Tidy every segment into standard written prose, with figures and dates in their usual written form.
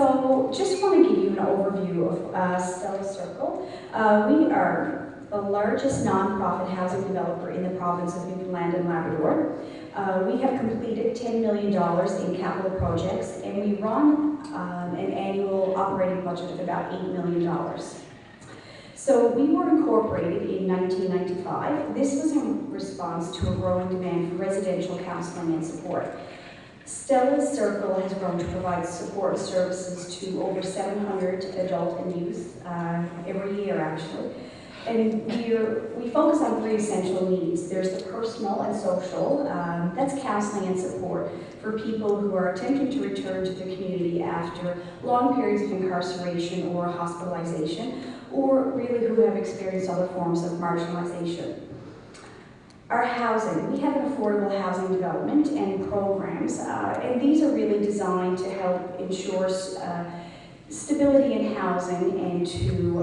So just want to give you an overview of Stella Circle. We are the largest nonprofit housing developer in the province of Newfoundland and Labrador. We have completed $10 million in capital projects, and we run an annual operating budget of about $8 million. So we were incorporated in 1995. This was in response to a growing demand for residential counselling and support. Stella Circle has grown to provide support services to over 700 adult and youth every year, actually. And we focus on three essential needs. There's the personal and social, that's counseling and support for people who are attempting to return to the community after long periods of incarceration or hospitalization, or really who have experienced other forms of marginalization. Our housing, we have an affordable housing development and programs, and these are really designed to help ensure stability in housing and to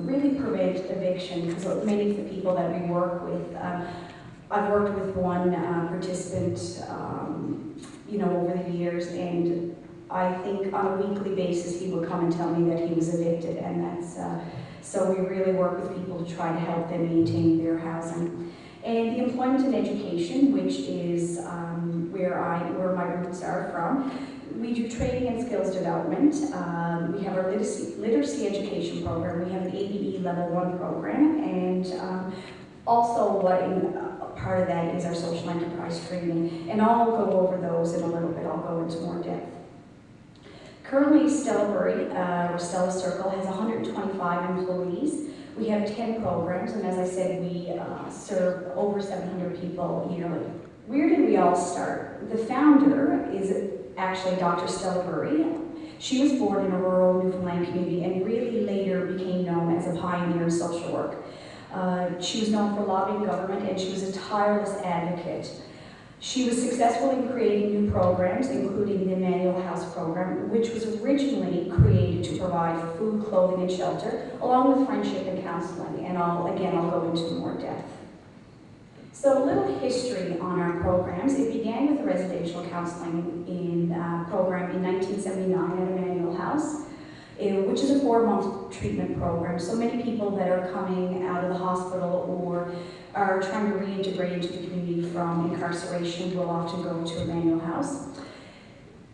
really prevent eviction, because many of the people that we work with, I've worked with one participant over the years, and I think on a weekly basis he would come and tell me that he was evicted, and that's, so we really work with people to try to help them maintain their housing. And the employment and education, which is where my roots are from. We do training and skills development. We have our literacy education program. We have an ABE Level 1 program, and also part of that is our social enterprise training. And I'll go over those in a little bit. I'll go into more depth. Currently, Burry, or Stella Circle, has 125 employees. We have 10 programs, and as I said, we serve over 700 people yearly. Where did we all start? The founder is actually Dr. Stella Burry. She was born in a rural Newfoundland community and really later became known as a pioneer in social work. She was known for lobbying government, and she was a tireless advocate. She was successful in creating new programs, including the Emmanuel House program, which was originally created to provide food, clothing, and shelter, along with friendship and counseling. And I'll go into more depth. So a little history on our programs. It began with a residential counseling program in 1979 at Emmanuel House, which is a 4-month treatment program. So many people that are coming out of the hospital or are trying to reintegrate into the community from incarceration will often go to Emmanuel House.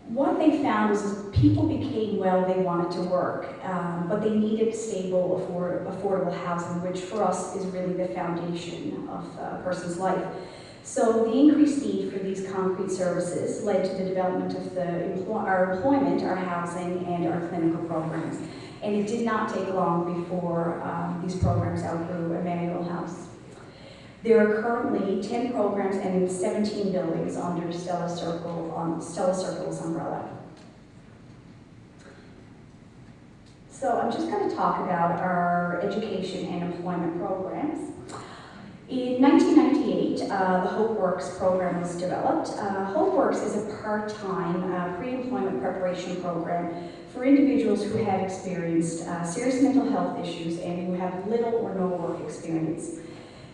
What they found was people became well, they wanted to work, but they needed stable, affordable housing, which for us is really the foundation of a person's life. So the increased need for these concrete services led to the development of our employment, our housing, and our clinical programs. And it did not take long before these programs outgrew Emmanuel House. There are currently 10 programs and 17 buildings under Stella Circle's umbrella. So I'm just going to talk about our education and employment programs. In 1998, the HopeWorks program was developed. HopeWorks is a part-time pre-employment preparation program for individuals who have experienced serious mental health issues and who have little or no work experience.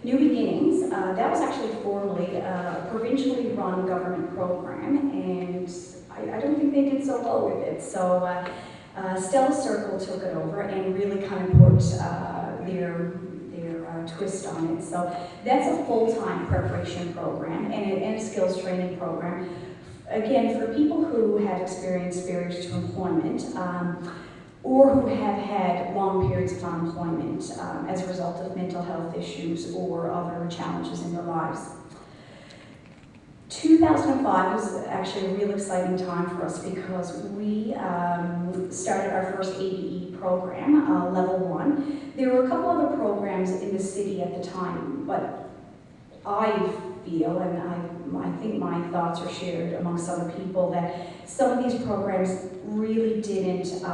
New Beginnings, that was actually formerly a provincially run government program, and I don't think they did so well with it. So Stella Circle took it over and really kind of put their twist on it. So that's a full-time preparation program and a skills training program. Again, for people who have experienced barriers to employment, or who have had long periods of unemployment as a result of mental health issues or other challenges in their lives. 2005 was actually a real exciting time for us because we started our first ABE program, Level 1. There were a couple other programs in the city at the time, but I feel, and I think my thoughts are shared amongst other people, that some of these programs really didn't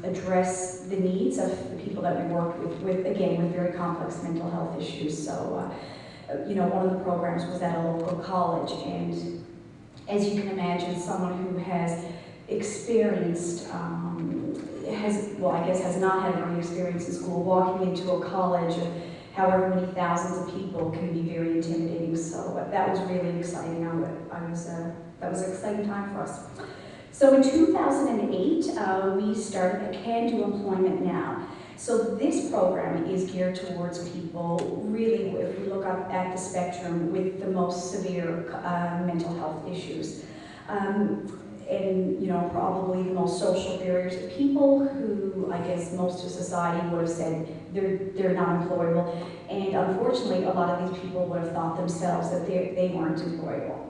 address the needs of the people that we worked with very complex mental health issues. So, one of the programs was at a local college, and as you can imagine, someone who has experienced, has not had any experience in school, walking into a college of however many thousands of people can be very intimidating. So that was really exciting. That was an exciting time for us. So in 2008, we started a Can-Do Employment Now. So this program is geared towards people, really, if we look up at the spectrum, with the most severe mental health issues. And, you know, probably the most social barriers, people who, I guess, most of society would have said they're not employable. And unfortunately, a lot of these people would have thought themselves that they weren't employable.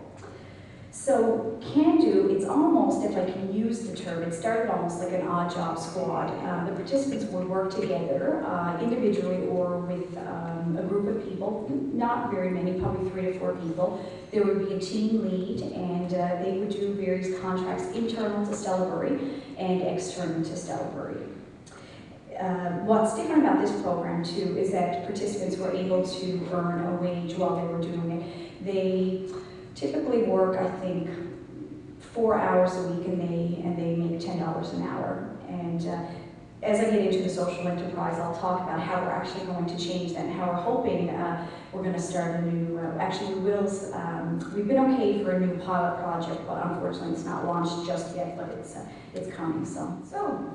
So Can-Do, it's almost, if I can use the term, it started almost like an odd job squad. The participants would work together, individually or with a group of people, not very many, probably 3 to 4 people. There would be a team lead, and they would do various contracts internal to Stella Burry and external to Stella Burry. What's different about this program too is that participants were able to earn a wage while they were doing it. They typically work, I think, 4 hours a week, and they make $10 an hour. And as I get into the social enterprise, I'll talk about how we're actually going to change that and how we're hoping we're going to start a new, actually we will, we've been okay for a new pilot project, but unfortunately it's not launched just yet, but it's coming. So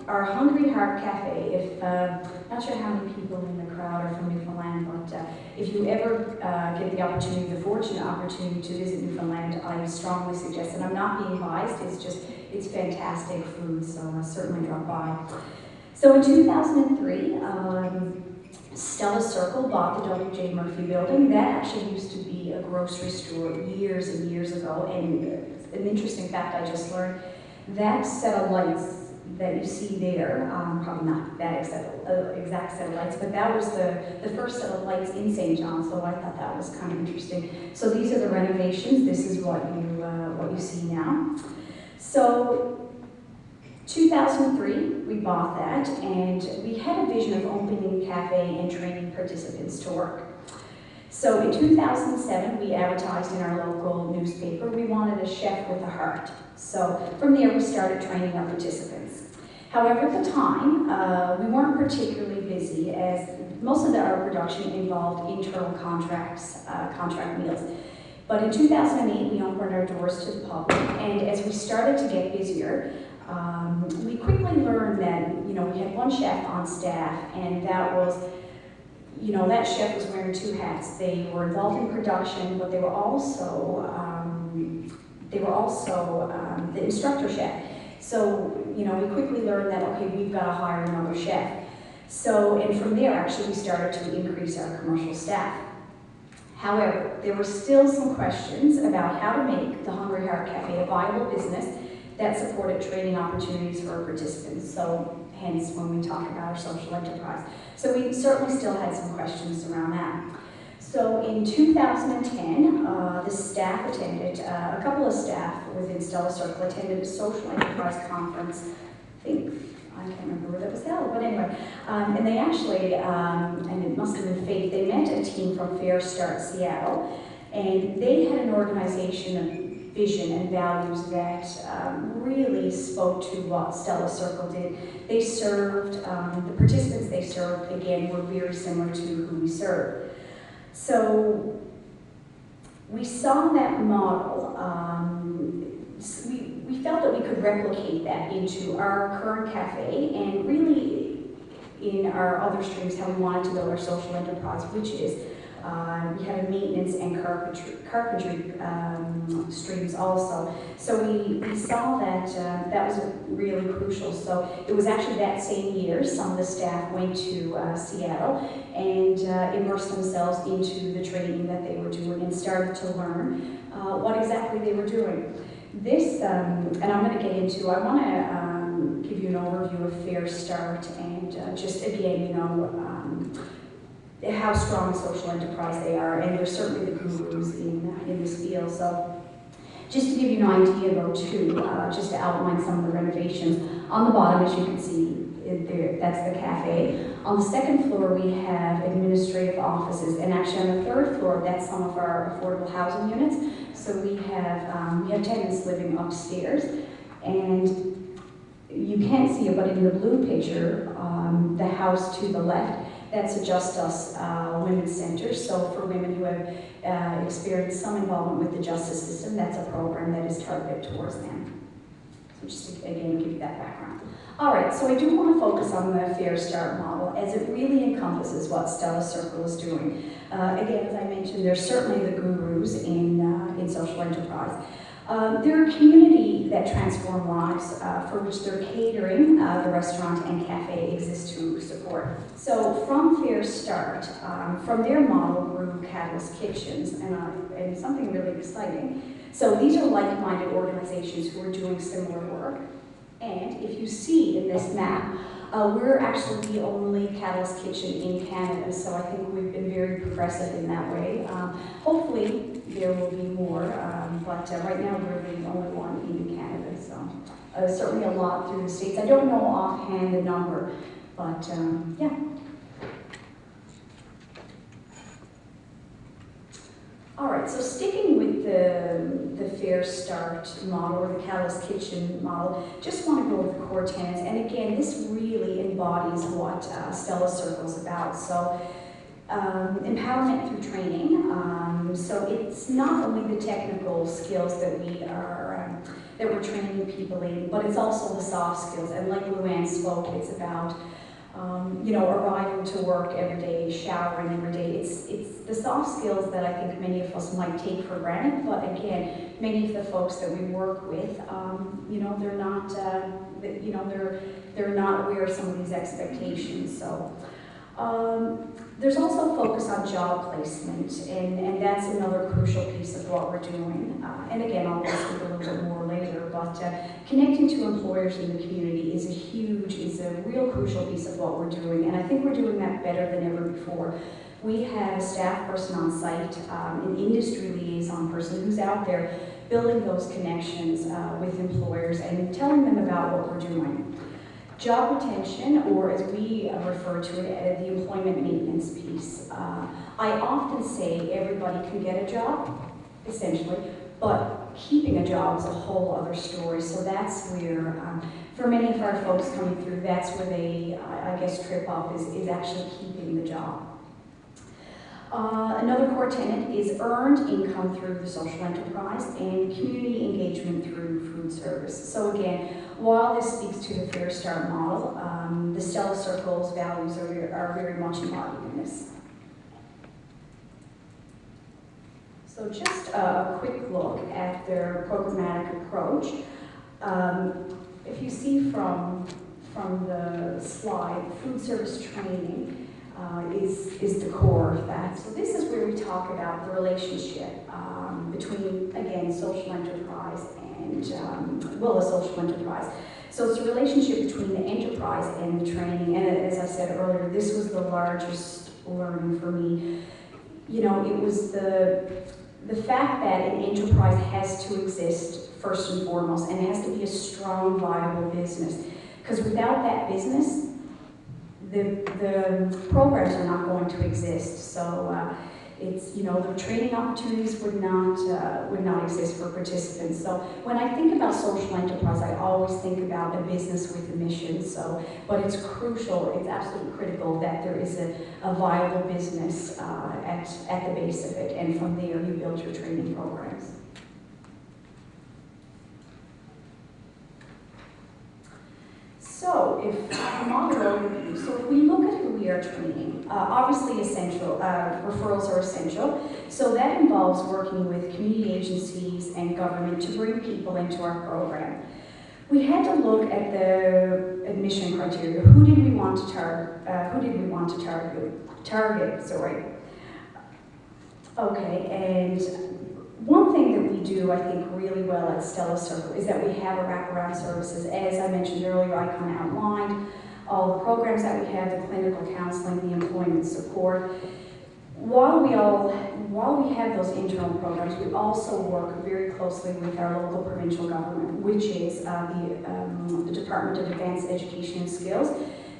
our Hungry Heart Cafe, if, not sure how many people in the crowd are from Newfoundland, but if you ever get the opportunity, the fortunate opportunity to visit Newfoundland, I strongly suggest, and I'm not being biased, it's fantastic food, so certainly drop by. So in 2003, Stella Circle bought the W.J. Murphy building. That actually used to be a grocery store years and years ago, and an interesting fact I just learned, that set of lights that you see there, probably not that exact set of lights, but that was the first set of lights in St. John, so I thought that was kind of interesting. So these are the renovations. This is what you see now. So 2003, we bought that, and we had a vision of opening a cafe and training participants to work. So in 2007, we advertised in our local newspaper. We wanted a chef with a heart. So from there, we started training our participants. However, at the time, we weren't particularly busy, as most of our production involved internal contracts, contract meals. But in 2008, we opened our doors to the public, and as we started to get busier, we quickly learned that, you know, we had one chef on staff, and that was, you know, that chef was wearing 2 hats. They were involved in production, but they were also the instructor chef. So, you know, we quickly learned that, okay, we've got to hire another chef. So, and from there, actually, we started to increase our commercial staff. However, there were still some questions about how to make the Hungry Heart Cafe a viable business that supported training opportunities for our participants. So, hence when we talk about our social enterprise. So we certainly still had some questions around that. So in 2010, the staff attended, a couple of staff within Stella Circle attended a social enterprise conference. I can't remember where that was held, but anyway. And they actually, and it must have been fate, they met a team from Fair Start Seattle, and they had an organization of vision and values that really spoke to what Stella Circle did. They served, the participants they served, again, were very similar to who we served. So we saw that model, we felt that we could replicate that into our current cafe, and really in our other streams how we wanted to build our social enterprise, which is we have a maintenance and carpentry streams also. So we saw that that was really crucial. So it was actually that same year some of the staff went to Seattle and immersed themselves into the training that they were doing and started to learn what exactly they were doing. This, and I'm going to get into, I want to give you an overview of Fair Start and just again, you know, how strong a social enterprise they are, and they're certainly the gurus in this field. So just to give you an idea though too, just to outline some of the renovations, on the bottom as you can see, that's the cafe. On the second floor we have administrative offices, and actually on the third floor that's some of our affordable housing units. So we have tenants living upstairs, and you can't see it, but in the blue picture, the house to the left, that's a Just Us Women's Center. So for women who have experienced some involvement with the justice system, that's a program that is targeted towards them. just to, again, give you that background. All right, so I do want to focus on the Fair Start model as it really encompasses what Stella Circle is doing. Again, as I mentioned, they're certainly the gurus in social enterprise. They're a community that transform lives, for which their catering, the restaurant and cafe exist to support. So from Fair Start, from their model grew Catalyst Kitchens, and something really exciting. So these are like-minded organizations who are doing similar work. And if you see in this map, we're actually the only Catalyst Kitchen in Canada, so I think we've been very progressive in that way. Hopefully there will be more, but right now we're the only one in Canada, so certainly a lot through the States. I don't know offhand the number, but yeah. All right, so sticking with the Fair Start model, or the Catalyst Kitchen model, just want to go over the core tenets. And again, this really embodies what Stella Circle is about. So empowerment through training. So it's not only the technical skills that we're training people in, but it's also the soft skills. And like Luann spoke, it's about arriving to work every day, showering every day. It's the soft skills that I think many of us might take for granted, but again, many of the folks that we work with, they're not, they're not aware of some of these expectations. So there's also focus on job placement, and that's another crucial piece of what we're doing. And again, I'll speak a little bit more later, but connecting to employers in the community is a real crucial piece of what we're doing, and I think we're doing that better than ever before. We have a staff person on site, an industry liaison person who's out there building those connections with employers and telling them about what we're doing. Job retention, or as we refer to it, the employment maintenance piece. I often say everybody can get a job, essentially, but keeping a job is a whole other story. So that's where, for many of our folks coming through, that's where they, I guess, trip up, is actually keeping the job. Another core tenet is earned income through the social enterprise and community engagement through food service. So again, while this speaks to the Fair Start model, the Stella Circle's values are very much embodied in this. So just a quick look at their programmatic approach. If you see from the slide, food service training is the core of that. So this is where we talk about the relationship between, again, social enterprise and, a social enterprise. So it's a relationship between the enterprise and the training. And as I said earlier, this was the largest learning for me. It was the fact that an enterprise has to exist first and foremost, and it has to be a strong, viable business. Because without that business, the programs are not going to exist. So it's, the training opportunities would not exist for participants. So when I think about social enterprise, I always think about a business with a mission. So, but it's crucial, it's absolutely critical that there is a viable business at the base of it, and from there you build your training programs. So if we look at who we are training, obviously essential, referrals are essential. So that involves working with community agencies and government to bring people into our program. We had to look at the admission criteria. Who did we want to target? Sorry. Okay, and one thing that we do, I think, really well at Stella Circle is that we have a wraparound services. As I mentioned earlier, I kind of outlined all the programs that we have, the clinical counseling, the employment support. While we have those internal programs, we also work very closely with our local provincial government, which is the Department of Advanced Education and Skills.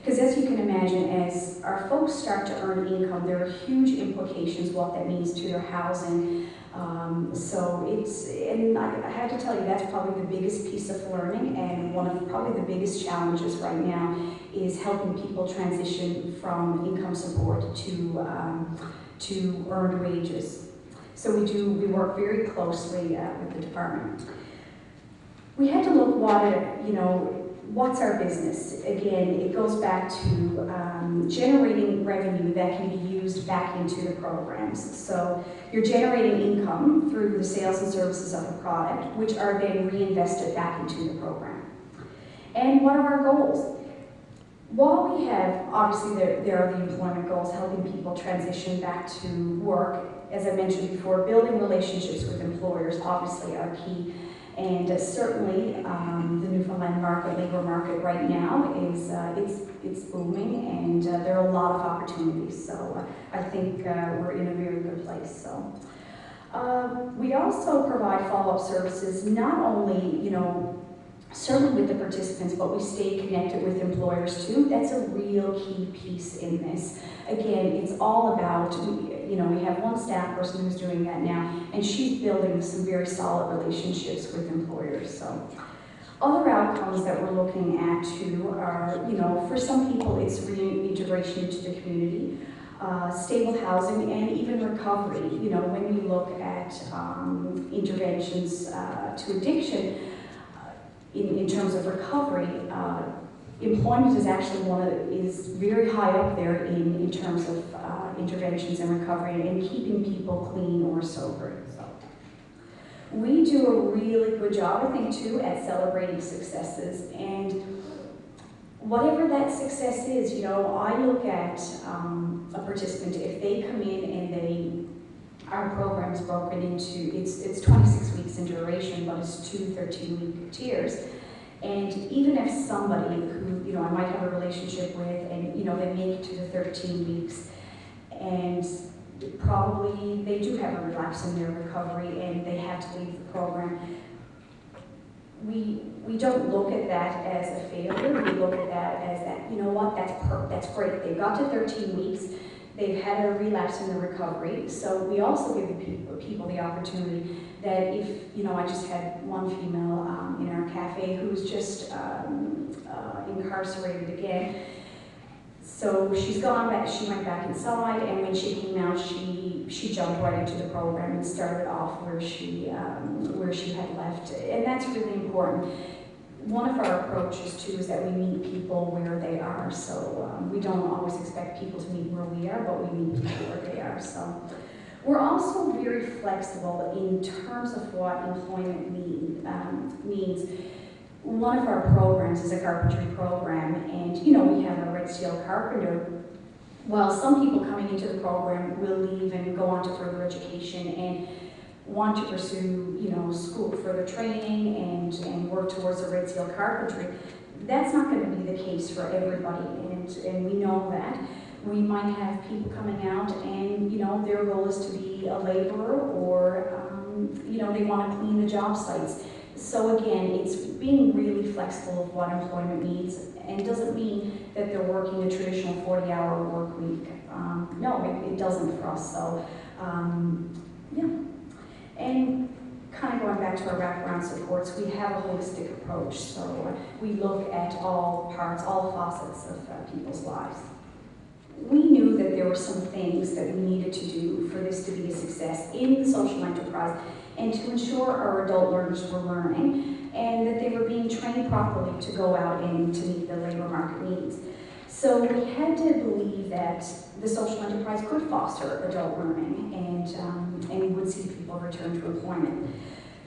Because as you can imagine, as our folks start to earn income, there are huge implications what that means to their housing. And I have to tell you, that's probably the biggest piece of learning, and one of probably the biggest challenges right now is helping people transition from income support to earned wages. So we work very closely with the department. We had to look what's our business? Again, it goes back to generating revenue that can be used back into the programs. So you're generating income through the sales and services of the product, which are then reinvested back into the program. And what are our goals? While we have, obviously there are the employment goals, helping people transition back to work, as I mentioned before, building relationships with employers obviously are key. And certainly the Newfoundland labor market right now is it's booming, and there are a lot of opportunities. So I think we're in a very good place. So we also provide follow-up services, not only certainly with the participants, but we stay connected with employers too. That's a real key piece in this. Again, it's all about, we have one staff person who's doing that now, and she's building some very solid relationships with employers. So other outcomes that we're looking at too are, for some people it's reintegration into the community, stable housing, and even recovery. When we look at interventions to addiction, in terms of recovery, employment is actually is very high up there in terms of interventions and recovery and keeping people clean or sober. So we do a really good job, I think, too, at celebrating successes. And whatever that success is, I look at a participant, if they come in and our program is broken into, it's 26 weeks in duration, but it's 2 13-week tiers. And even if somebody who, I might have a relationship with, and, they make it to the 13 weeks, and probably they do have a relapse in their recovery and they have to leave the program, we don't look at that as a failure. We look at that as that's great. They've got to 13 weeks. They've had a relapse in the recovery. So we also give the people the opportunity that if, I just had one female in our cafe who's just incarcerated again. So she's gone back, she went back inside, and when she came out, she jumped right into the program and started off where she had left. And that's really important. One of our approaches too is that we meet people where they are. So we don't always expect people to meet where we are, but we meet people where they are. So we're also very flexible in terms of what employment means. One of our programs is a carpentry program, and we have a red steel carpenter. Well, some people coming into the program will leave and go on to further education and want to pursue, school further training and work towards a red steel carpentry. That's not going to be the case for everybody, and we know that. We might have people coming out and, their goal is to be a laborer, or, they want to clean the job sites. So again, it's being really flexible of what employment needs, and doesn't mean that they're working a traditional 40-hour work week. No, it doesn't for us. So, yeah. And kind of going back to our wraparound supports, we have a holistic approach. So we look at all parts, all facets of people's lives. We knew that there were some things that we needed to do for this to be a success in the social enterprise, and to ensure our adult learners were learning and that they were being trained properly to go out and to meet the labor market needs. So we had to believe that the social enterprise could foster adult learning and would see people return to employment.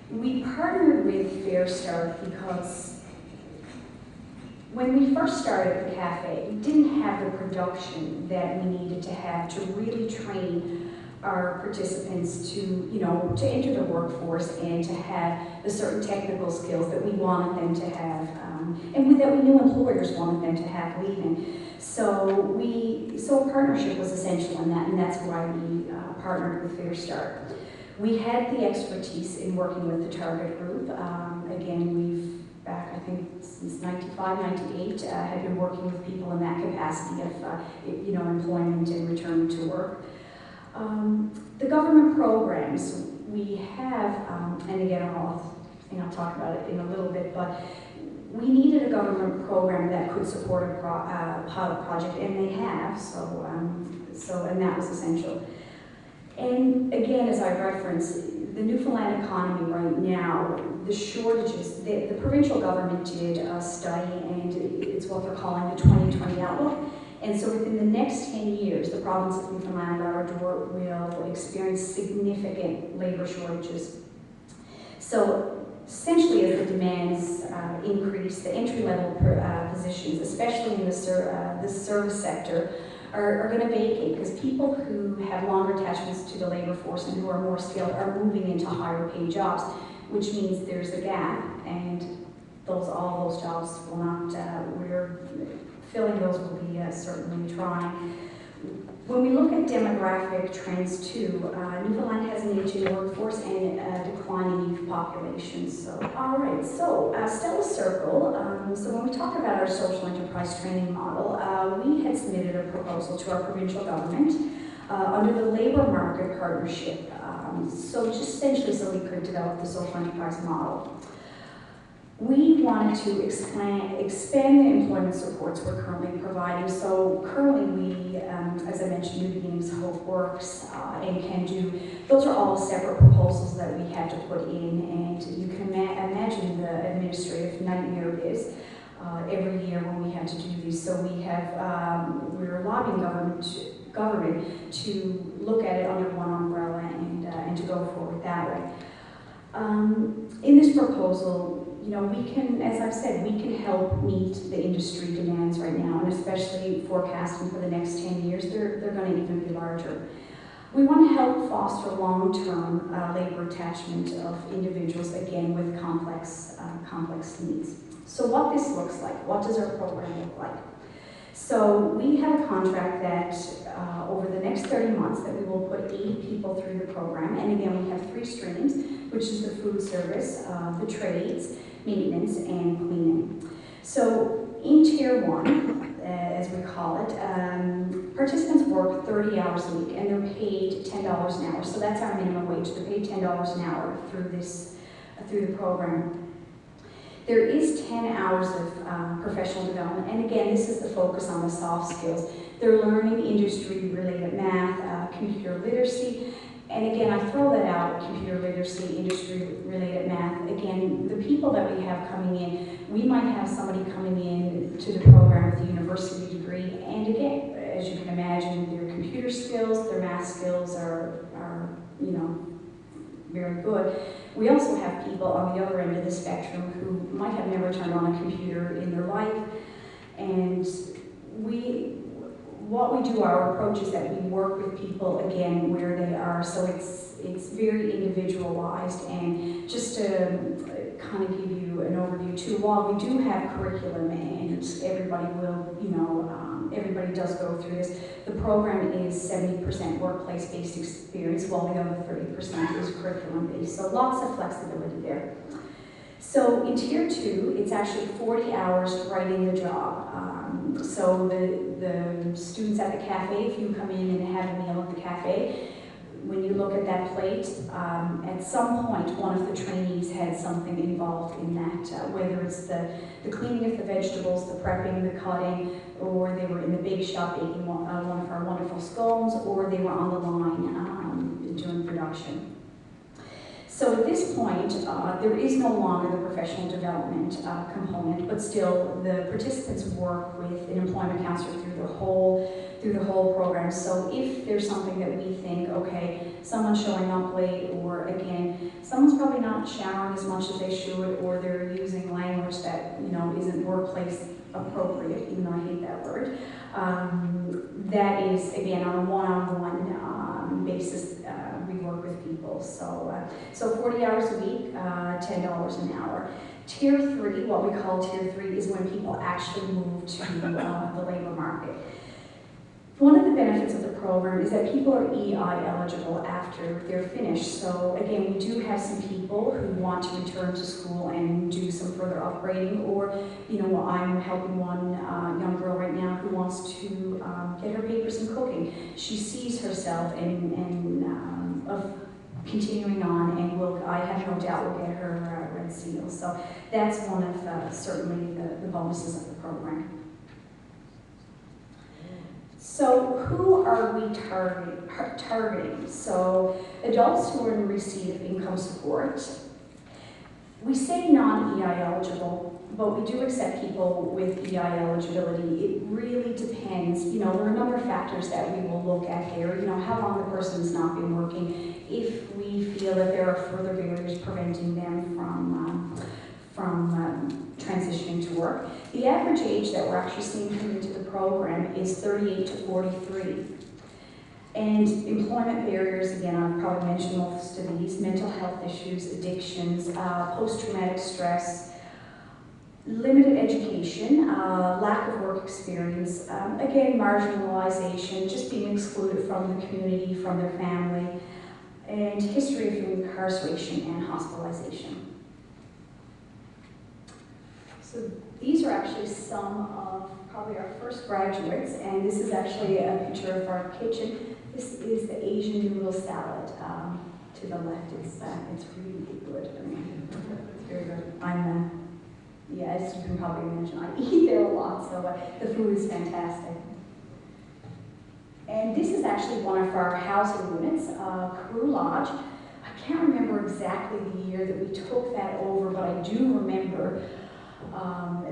We partnered with Fair Start because when we first started the cafe, we didn't have the production that we needed to have to really train our participants to, to enter the workforce and to have the certain technical skills that we wanted them to have, and that we knew employers wanted them to have leaving. So a partnership was essential in that, and that's why we partnered with Fair Start. We had the expertise in working with the target group. Again, we've back, I think, since 95, 98, had been working with people in that capacity of, employment and return to work. The government programs we have, and again, I'll talk about it in a little bit, but we needed a government program that could support a pilot project, and they have, and that was essential. And again, as I referenced, the Newfoundland economy right now, the shortages. The provincial government did a study, and it's what they're calling the 2020 outlook. And so within the next 10 years, the province of Newfoundland and Labrador will experience significant labor shortages. So essentially, as the demands increase, the entry-level positions, especially in the service sector, are going to vacate because people who have longer attachments to the labor force and who are more skilled are moving into higher paid jobs, which means there's a gap, and all those jobs will not, filling those will be certainly trying. When we look at demographic trends too, Newfoundland has an aging workforce and a declining youth population. So, all right, so Stella Circle, so when we talk about our social enterprise training model, we had submitted a proposal to our provincial government under the labor market partnership. So just essentially so we could develop the social enterprise model. We wanted to expand the employment supports we're currently providing. So currently we, as I mentioned, New Beginnings, Hope Works, and Can Do, those are all separate proposals that we had to put in, and you can imagine the administrative nightmare it is every year when we had to do these. So we have, we're lobbying government to look at it under one umbrella and to go forward that way. In this proposal, you know, we can, as I've said, we can help meet the industry demands right now, and especially forecasting for the next 10 years, they're going to even be larger. We want to help foster long-term labor attachment of individuals, again, with complex needs. So what this looks like, what does our program look like? So we have a contract that over the next 30 months that we will put 80 people through the program, and again, we have 3 streams, which is the food service, the trades, maintenance, and cleaning. So in Tier 1, as we call it, participants work 30 hours a week and they're paid $10 an hour. So that's our minimum wage. They're paid $10 an hour through the program. There is 10 hours of professional development, and again, this is the focus on the soft skills. They're learning industry-related math, computer literacy, and again, I throw that out, computer literacy, industry-related math. Again, the people that we have coming in, we might have somebody coming in to the program with a university degree, and again, as you can imagine, their computer skills, their math skills are you know, very good. We also have people on the other end of the spectrum who might have never turned on a computer in their life, and what we do, our approach is that we work with people, again, where they are, so it's very individualized. And just to kind of give you an overview too, while we do have curriculum and everybody will, you know, everybody does go through this, the program is 70% workplace-based experience, while the other 30% is curriculum-based, so lots of flexibility there. So in Tier 2, it's actually 40 hours right in the job. So the students at the cafe, if you come in and have a meal at the cafe, when you look at that plate, at some point one of the trainees had something involved in that, whether it's the cleaning of the vegetables, the prepping, the cutting, or they were in the bake shop baking one of our wonderful scones, or they were on the line doing production. So at this point, there is no longer the professional development component, but still the participants work with an employment counselor through the whole program. So if there's something that we think, okay, someone's showing up late, or again, someone's probably not showering as much as they should, or they're using language that, you know, isn't workplace appropriate, even though I hate that word, that is, again, on a one-on-one basis, we work with people. So 40 hours a week, $10 an hour. Tier 3, what we call Tier 3, is when people actually move to the labor market. One of the benefits of the program is that people are EI eligible after they're finished. So again, we do have some people who want to return to school and do some further upgrading, or, you know, I'm helping one young girl right now who wants to get her papers in cooking. She sees herself of continuing on, and I have no doubt will get her red seal. So that's one of certainly the bonuses of the program. So who are we targeting? So adults who are in receipt of income support. We say non-EI eligible, but we do accept people with EI eligibility. It really depends. You know, there are a number of factors that we will look at here. You know, how long the person's not been working, if we feel that there are further barriers preventing them from transitioning to work. The average age that we're actually seeing come into the program is 38 to 43. And employment barriers, again, I've probably mentioned most of these: mental health issues, addictions, post-traumatic stress, limited education, lack of work experience, again, marginalization, just being excluded from the community, from their family, and history of incarceration and hospitalization. So these are actually some of probably our first graduates, and this is actually a picture of our kitchen. This is the Asian noodle salad. To the left, it's really good. I mean, it's very good. Yeah, as you can probably imagine, I eat there a lot, so the food is fantastic. And this is actually one of our housing units, Crew Lodge. I can't remember exactly the year that we took that over, but I do remember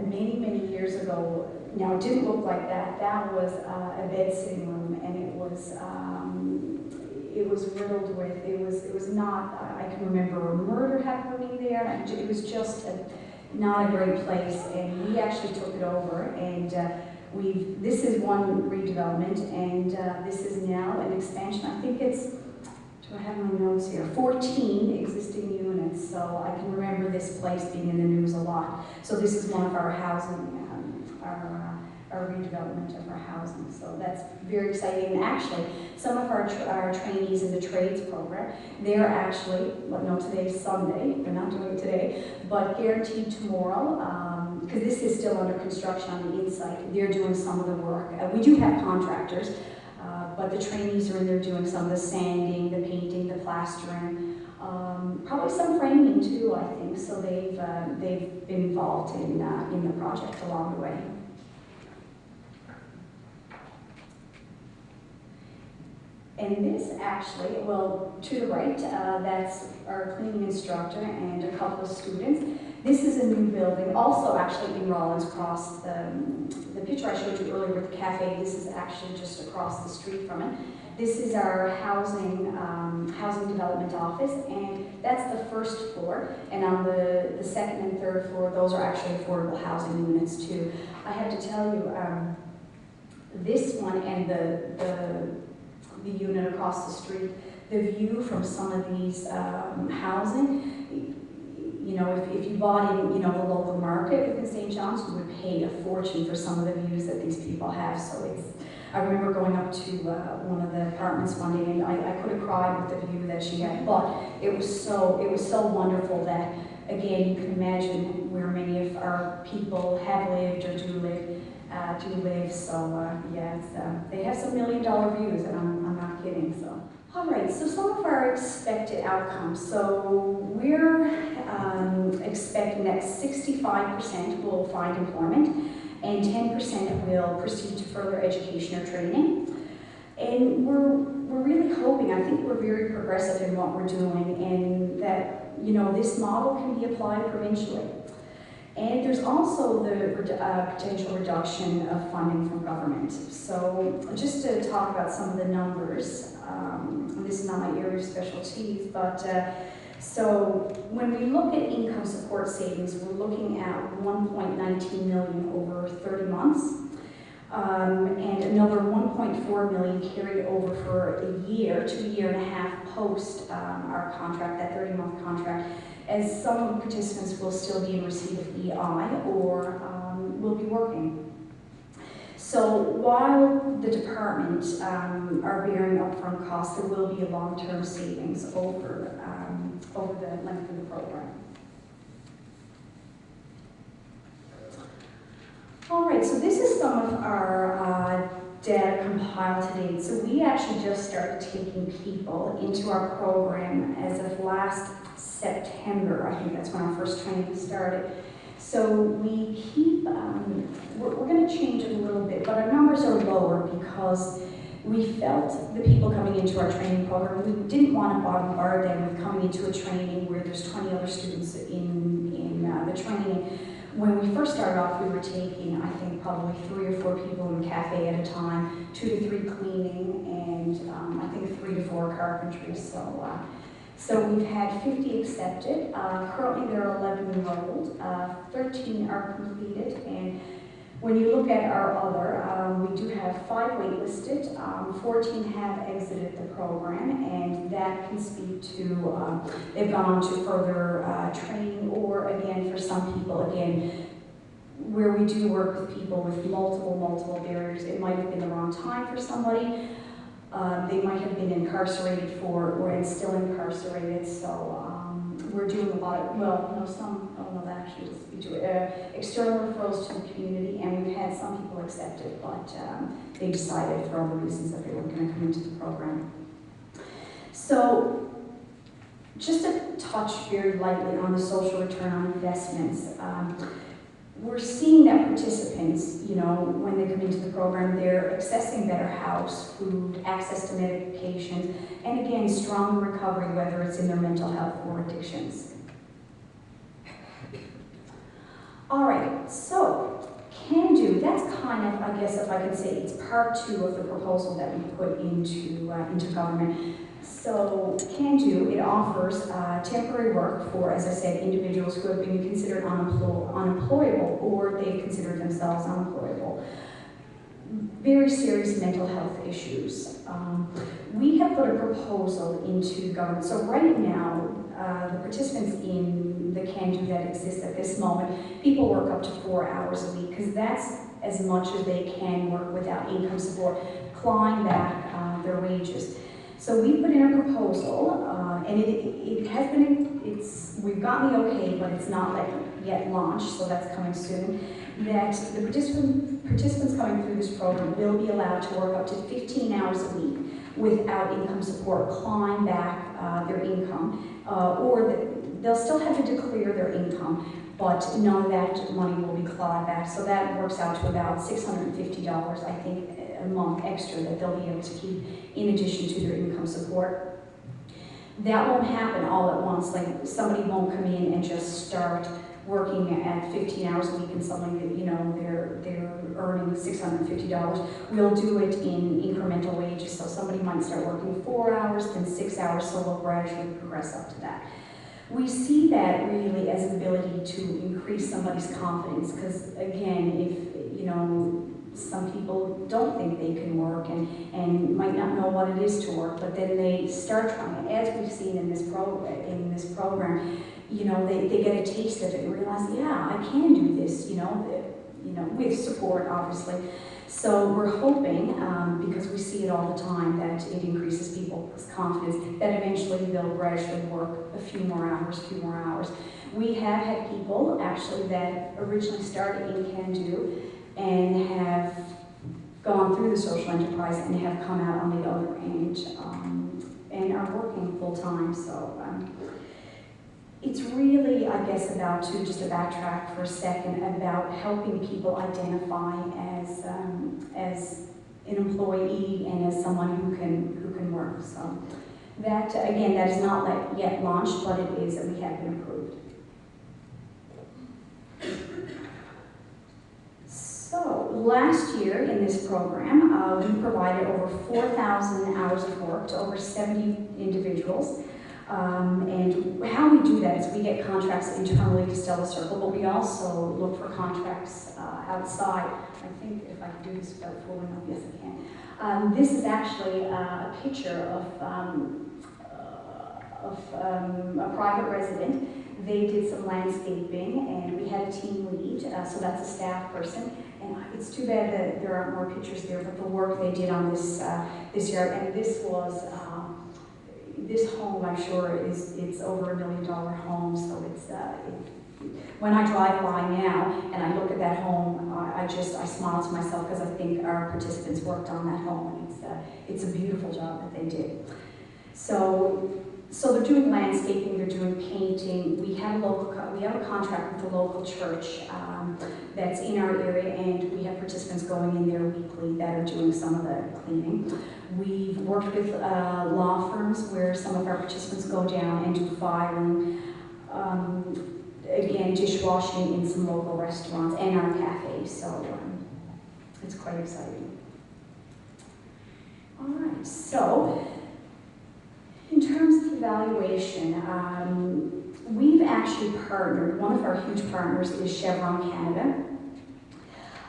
many, many years ago. Now, it didn't look like that. That was a bed sitting room, and it was riddled with, it was not, I can remember a murder happening there, and it was just not a great place, and we actually took it over, and this is one redevelopment, and this is now an expansion. I think it's, do I have my notes here? 14 existing units, so I can remember this place being in the news a lot. So this is one of our housing, our redevelopment of our housing, so that's very exciting. And actually, some of our trainees in the trades program, they're actually, well, no, today's Sunday, they're not doing it today, but guaranteed tomorrow, because this is still under construction on the inside, they're doing some of the work. We do have contractors, but the trainees are in there doing some of the sanding, the painting, the plastering, probably some framing too, I think, so they've been involved in the project along the way. And this actually, well, to the right, that's our cleaning instructor and a couple of students. This is a new building, also actually in Rawlins Cross. The picture I showed you earlier with the cafe, this is actually just across the street from it. This is our housing development office, and that's the first floor. And on the second and third floor, those are actually affordable housing units too. I have to tell you, this one and the unit across the street, the view from some of these housing, you know, if you bought in, you know, the local market within St. John's, you would pay a fortune for some of the views that these people have. So I remember going up to one of the apartments one day, and I could have cried with the view that she had, but it was so wonderful that, again, you can imagine where many of our people have lived or do live. So yeah, they have some $1 million views, and I'm not kidding. So, all right. So some of our expected outcomes. So we're expecting that 65% will find employment, and 10% will proceed to further education or training. And we're really hoping. I think we're very progressive in what we're doing, and that, you know, this model can be applied provincially. And there's also the potential reduction of funding from government. So just to talk about some of the numbers, this is not my area of specialties, but so when we look at income support savings, we're looking at 1.19 million over 30 months, and another 1.4 million carried over for a year to a year and a half post our contract, that 30-month contract, as some participants will still be in receipt of EI or will be working. So while the departments are bearing upfront costs, there will be a long-term savings over the length of the program. All right, so this is some of our data compiled to date. So we actually just started taking people into our program as of last September. I think that's when our first training started. So we keep, we're going to change it a little bit, but our numbers are lower because we felt the people coming into our training program, we didn't want to bombard them with coming into a training where there's 20 other students in the training. When we first started off, we were taking, I think, probably 3 or 4 people in the cafe at a time, 2 to 3 cleaning, and I think 3 to 4 carpentry. So we've had 50 accepted. Currently there are 11 enrolled, 13 are completed, and when you look at our other, we do have 5 waitlisted, 14 have exited the program, and that can speak to, they've gone on to further training, or again, for some people, again, where we do work with people with multiple barriers, it might have been the wrong time for somebody. They might have been incarcerated for, or still incarcerated, so we're doing a lot of, actually, we do external referrals to the community, and we've had some people accepted, but they decided for other reasons that they weren't going to come into the program. So, just to touch very lightly on the social return on investments, we're seeing that participants, when they come into the program, they're accessing better house, food, access to medications, and again, strong recovery, whether it's in their mental health or addictions. All right, so can do, that's kind of, I guess if I could say, it's part 2 of the proposal that we put into government. So can do, it offers temporary work for, as I said, individuals who have been considered unemployable, or they've considered themselves unemployable. Very serious mental health issues. We have put a proposal into government. So right now, the participants in the Can Do that exists at this moment, people work up to 4 hours a week, because that's as much as they can work without income support, clawing back their wages. So we put in a proposal, and it has been, we've gotten the okay, but it's not yet launched, so that's coming soon, that the participants coming through this program will be allowed to work up to 15 hours a week without income support, clawing back their income, or they'll still have to declare their income, but none of that money will be clawed back. So that works out to about $650, I think, a month extra that they'll be able to keep in addition to their income support. That won't happen all at once. Like, somebody won't come in and just start working at 15 hours a week and suddenly, they're earning $650. We'll do it in incremental wages. So somebody might start working 4 hours, then 6 hours, so we'll gradually progress up to that. We see that really as an ability to increase somebody's confidence, because again, if, some people don't think they can work and might not know what it is to work, but then they start trying it. As we've seen in this program, they get a taste of it and realize, yeah, I can do this, with support, obviously. So we're hoping, because we see it all the time, that it increases people's confidence, that eventually they'll gradually work a few more hours. We have had people, actually, that originally started in Can Do and have gone through the social enterprise and have come out on the other end and are working full time. So it's really, I guess, just to backtrack for a second, about helping people identify as an employee and as someone who can work. So that, again, that is not yet launched, but it is, and we have been approved. So last year in this program, we provided over 4,000 hours of work to over 70 individuals. And how we do that is we get contracts internally to Stella Circle, but we also look for contracts outside. I think if I can do this without fooling up, yes I can. This is actually a picture of a private resident. They did some landscaping, and we had a team lead, so that's a staff person. And it's too bad that there aren't more pictures there, but the work they did on this yard, and this was. This home, I'm sure, it's over $1 million home, so it's, when I drive by now and I look at that home, I smile to myself, because I think our participants worked on that home, and it's a beautiful job that they did. So they're doing landscaping, they're doing painting. We have a contract with the local church that's in our area, and we have participants going in there weekly that are doing some of the cleaning. We've worked with law firms where some of our participants go down and do filing. again, dishwashing in some local restaurants and our cafe, so it's quite exciting. All right, so in terms of evaluation, we've actually partnered, one of our huge partners is Chevron Canada.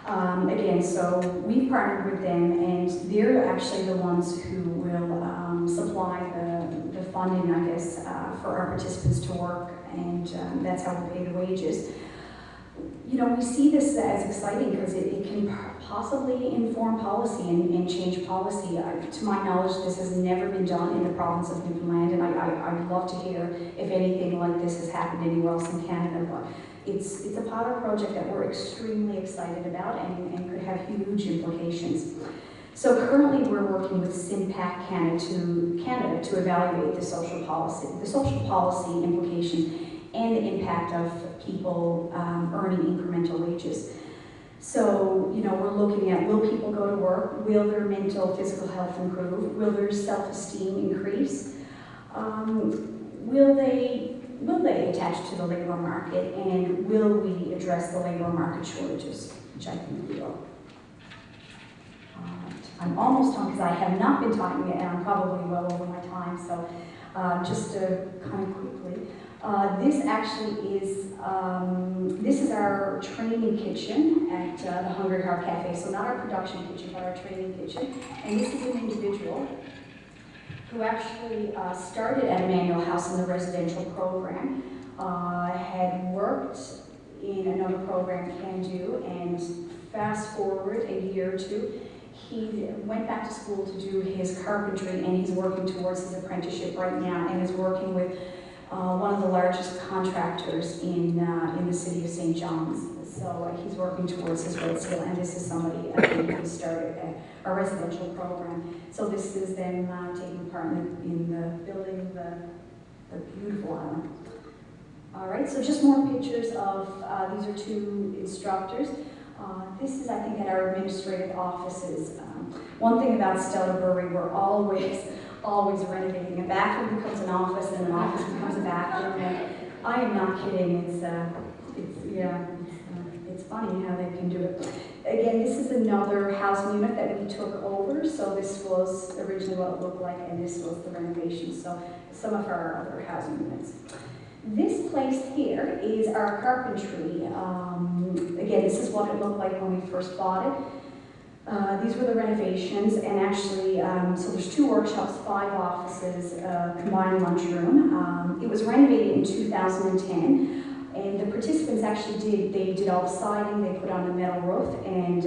Again, so we've partnered with them, and they're actually the ones who will supply the funding, I guess, for our participants to work, and that's how we pay the wages. You know, we see this as exciting because it can possibly inform policy and change policy. To my knowledge, this has never been done in the province of Newfoundland, and I'd love to hear if anything like this has happened anywhere else in Canada. But it's a pilot project that we're extremely excited about and could have huge implications. So currently we're working with SIMPAC Canada to evaluate the social policy implications and the impact of people earning incremental wages. So, you know, we're looking at, will people go to work? Will their mental, physical health improve? Will their self-esteem increase? Will they attach to the labor market? And will we address the labor market shortages, which I think we will. I'm almost done because I have not been talking yet, and I'm probably well over my time, so just to kind of quickly. This actually is, this is our training kitchen at the Hungry Heart Cafe. So not our production kitchen, but our training kitchen. And this is an individual who actually started at Emmanuel House in the residential program, had worked in another program, Can Do, and fast forward a year or two, he went back to school to do his carpentry, and he's working towards his apprenticeship right now, and is working with one of the largest contractors in the city of St. John's. So he's working towards his red seal, and this is somebody who started a residential program. So this is them taking part in the building of the beautiful island. All right, so just more pictures of, these are two instructors. This is, I think, at our administrative offices. One thing about Stella Burry, we're always renovating. A bathroom becomes an office, and an office becomes a bathroom. And I am not kidding. It's funny how they can do it. Again, this is another housing unit that we took over. So this was originally what it looked like, and this was the renovation. So some of our other housing units. This place here is our carpentry. Again, this is what it looked like when we first bought it. These were the renovations, and actually, so there's 2 workshops, 5 offices, combined lunchroom. It was renovated in 2010, and the participants actually did all the siding, they put on the metal roof, and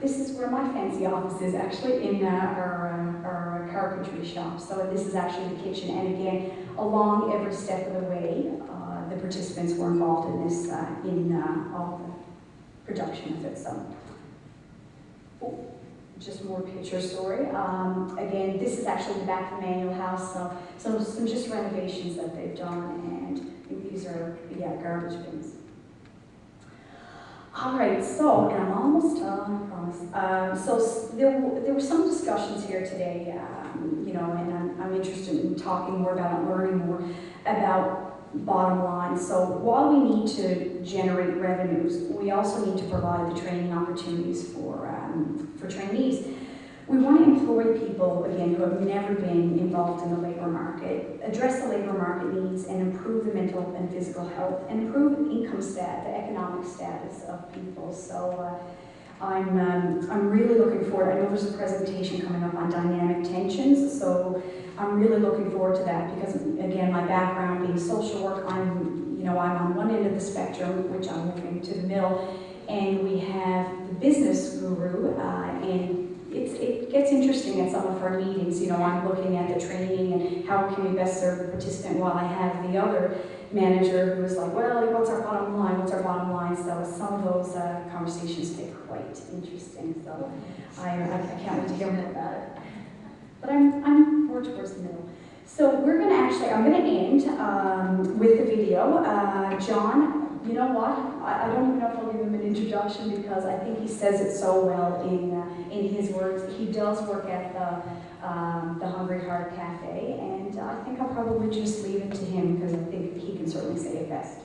this is where my fancy office is, actually, in our carpentry shop. So this is actually the kitchen, and again, along every step of the way, the participants were involved in this, in all the production of it. So. Just more pictures, sorry. Again, this is actually the back of the Emmanuel House, so some just renovations that they've done, and I think these are, garbage bins. All right, so, and I'm almost done, I promise. So there were some discussions here today, you know, and I'm interested in talking more about it, learning more about bottom line. So while we need to generate revenues, we also need to provide the training opportunities for trainees. We want to employ people, again, who have never been involved in the labor market, address the labor market needs, and improve the mental and physical health, and improve income stat, the economic status of people. So I'm really looking forward. I know there's a presentation coming up on dynamic tensions, so I'm really looking forward to that because, again, my background being social work, I'm on one end of the spectrum, which I'm moving to the middle, and we have the business guru, and it gets interesting at some of our meetings. You know, I'm looking at the training and how can we best serve the participant, while I have the other manager who is like, well, what's our bottom line? What's our bottom line? So some of those conversations get quite interesting. So I can't wait to hear more about it. But I'm more towards the middle. So I'm going to end with the video. John, you know what? I don't even know if I'll give him an introduction because I think he says it so well in his words. He does work at the Hungry Heart Cafe, and I think I'll probably just leave it to him because I think he can certainly say it best.